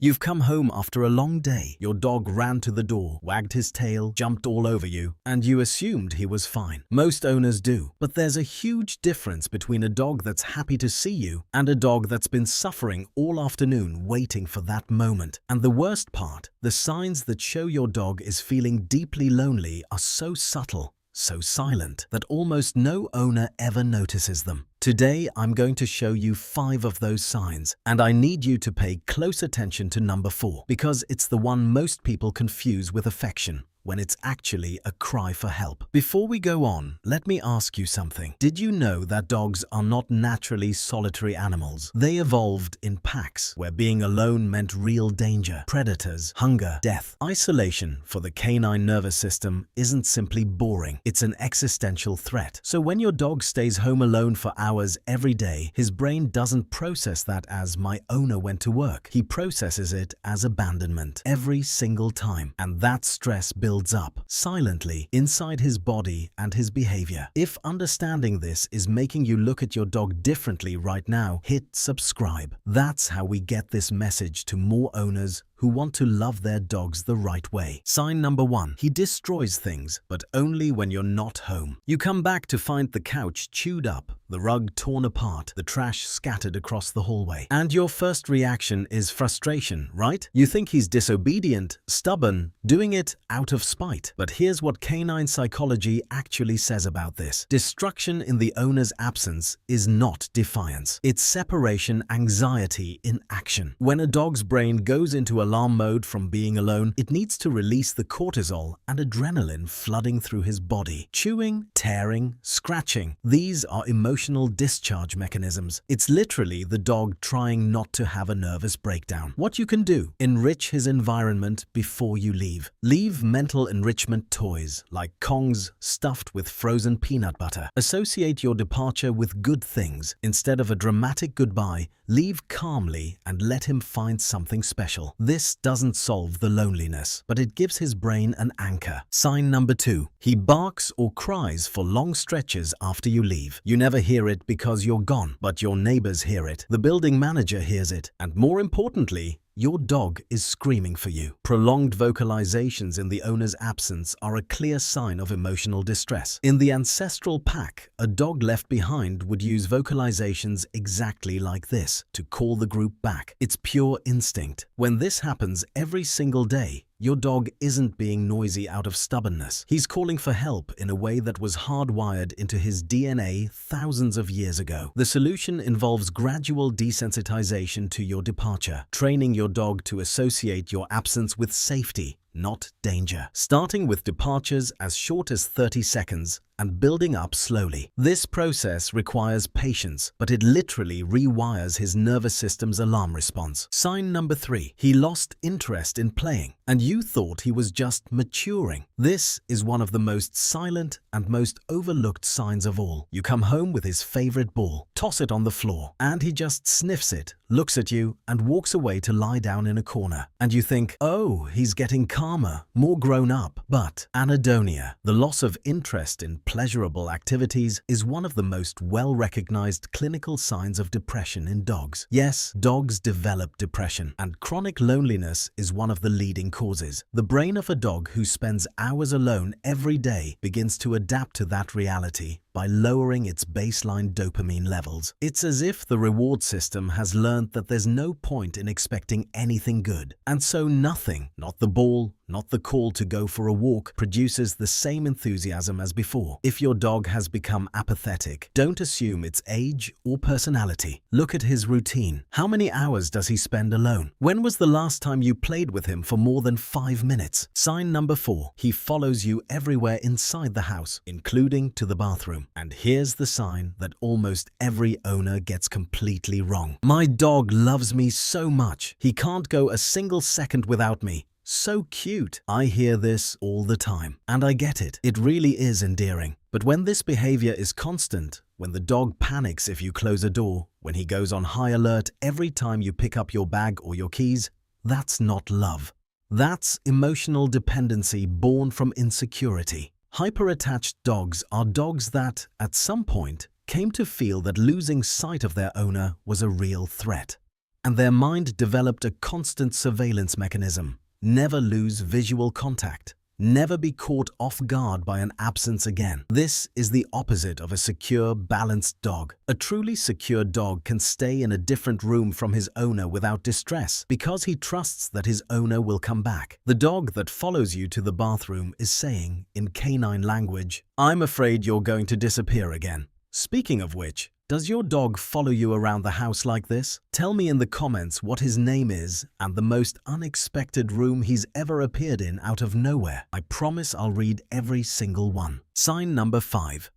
You've come home after a long day. Your dog ran to the door, wagged his tail, jumped all over you, and you assumed he was fine. Most owners do. But there's a huge difference between a dog that's happy to see you and a dog that's been suffering all afternoon waiting for that moment. And the worst part, the signs that show your dog is feeling deeply lonely are so subtle, so silent, that almost no owner ever notices them. Today, I'm going to show you 5 of those signs, and I need you to pay close attention to number 4, because it's the one most people confuse with affection, when it's actually a cry for help. Before we go on, let me ask you something. Did you know that dogs are not naturally solitary animals? They evolved in packs, where being alone meant real danger, predators, hunger, death. Isolation for the canine nervous system isn't simply boring, it's an existential threat. So when your dog stays home alone for hours every day, his brain doesn't process that as "my owner went to work." He processes it as abandonment every single time, and that stress builds up silently inside his body and his behavior. If understanding this is making you look at your dog differently right now, hit subscribe. That's how we get this message to more owners who want to love their dogs the right way. Sign number 1. He destroys things, but only when you're not home. You come back to find the couch chewed up, the rug torn apart, the trash scattered across the hallway. And your first reaction is frustration, right? You think he's disobedient, stubborn, doing it out of spite. But here's what canine psychology actually says about this. Destruction in the owner's absence is not defiance. It's separation anxiety in action. When a dog's brain goes into alarm mode from being alone, it needs to release the cortisol and adrenaline flooding through his body. Chewing, tearing, scratching. These are emotional discharge mechanisms. It's literally the dog trying not to have a nervous breakdown. What you can do: enrich his environment before you leave. Leave mental enrichment toys like Kongs stuffed with frozen peanut butter. Associate your departure with good things. Instead of a dramatic goodbye, leave calmly and let him find something special. This doesn't solve the loneliness, but it gives his brain an anchor. Sign number 2. He barks or cries for long stretches after you leave. You never hear it because you're gone, but your neighbors hear it. The building manager hears it, and more importantly, your dog is screaming for you. Prolonged vocalizations in the owner's absence are a clear sign of emotional distress. In the ancestral pack, a dog left behind would use vocalizations exactly like this to call the group back. It's pure instinct. When this happens every single day, your dog isn't being noisy out of stubbornness. He's calling for help in a way that was hardwired into his DNA thousands of years ago. The solution involves gradual desensitization to your departure, training your dog to associate your absence with safety, not danger. Starting with departures as short as 30 seconds and building up slowly. This process requires patience, but it literally rewires his nervous system's alarm response. Sign number 3. He lost interest in playing, and you thought he was just maturing. This is one of the most silent and most overlooked signs of all. You come home with his favorite ball, toss it on the floor, and he just sniffs it, looks at you, and walks away to lie down in a corner. And you think, oh, he's getting calmer, more grown up. But anhedonia, the loss of interest in pleasurable activities, is one of the most well-recognized clinical signs of depression in dogs. Yes, dogs develop depression, and chronic loneliness is one of the leading causes. The brain of a dog who spends hours alone every day begins to adapt to that reality by lowering its baseline dopamine levels. It's as if the reward system has learned that there's no point in expecting anything good, and so nothing, not the ball, not the call to go for a walk, produces the same enthusiasm as before. If your dog has become apathetic, don't assume it's age or personality. Look at his routine. How many hours does he spend alone? When was the last time you played with him for more than 5 minutes? Sign number 4. He follows you everywhere inside the house, including to the bathroom. And here's the sign that almost every owner gets completely wrong. My dog loves me so much. He can't go a single second without me. So cute. I hear this all the time, and I get it. It really is endearing. But when this behavior is constant, when the dog panics if you close a door, when he goes on high alert every time you pick up your bag or your keys, that's not love. That's emotional dependency born from insecurity. Hyper-attached dogs are dogs that, at some point, came to feel that losing sight of their owner was a real threat. And their mind developed a constant surveillance mechanism. Never lose visual contact. Never be caught off guard by an absence again. This is the opposite of a secure, balanced dog. A truly secure dog can stay in a different room from his owner without distress because he trusts that his owner will come back. The dog that follows you to the bathroom is saying, in canine language, "I'm afraid you're going to disappear again." Speaking of which, does your dog follow you around the house like this? Tell me in the comments what his name is and the most unexpected room he's ever appeared in out of nowhere. I promise I'll read every single one. Sign number 5.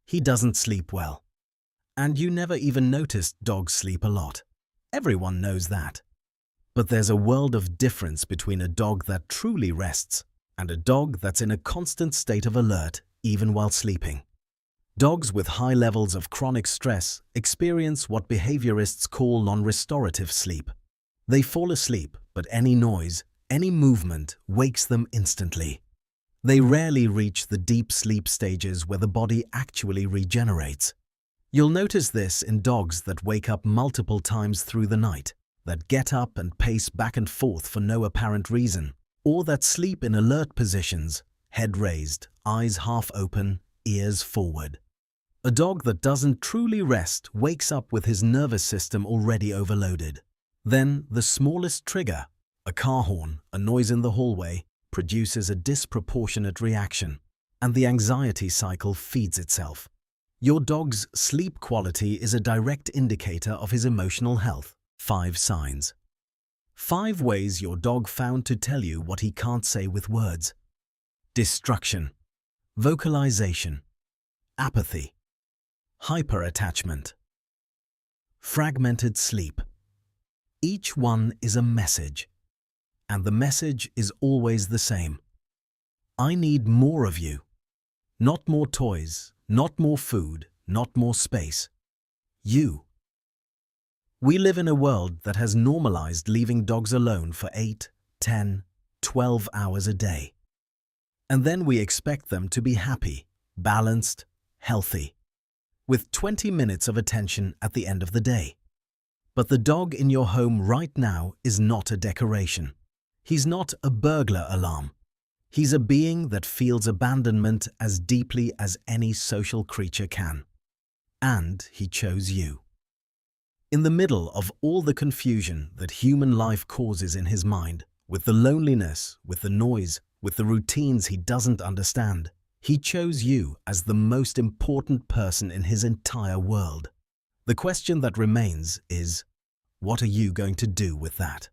He doesn't sleep well. And you never even noticed dogs sleep a lot. Everyone knows that. But there's a world of difference between a dog that truly rests and a dog that's in a constant state of alert even while sleeping. Dogs with high levels of chronic stress experience what behaviorists call non-restorative sleep. They fall asleep, but any noise, any movement wakes them instantly. They rarely reach the deep sleep stages where the body actually regenerates. You'll notice this in dogs that wake up multiple times through the night, that get up and pace back and forth for no apparent reason, or that sleep in alert positions, head raised, eyes half open, ears forward. A dog that doesn't truly rest wakes up with his nervous system already overloaded. Then the smallest trigger, a car horn, a noise in the hallway, produces a disproportionate reaction, and the anxiety cycle feeds itself. Your dog's sleep quality is a direct indicator of his emotional health. 5 signs. 5 ways your dog found to tell you what he can't say with words. Destruction, vocalization, apathy, hyper-attachment, fragmented sleep. Each one is a message, and the message is always the same. I need more of you. Not more toys, not more food, not more space. You. We live in a world that has normalized leaving dogs alone for 8, 10, 12 hours a day. And then we expect them to be happy, balanced, healthy, with 20 minutes of attention at the end of the day. But the dog in your home right now is not a decoration. He's not a burglar alarm. He's a being that feels abandonment as deeply as any social creature can. And he chose you. In the middle of all the confusion that human life causes in his mind, with the loneliness, with the noise, with the routines he doesn't understand, he chose you as the most important person in his entire world. The question that remains is, what are you going to do with that?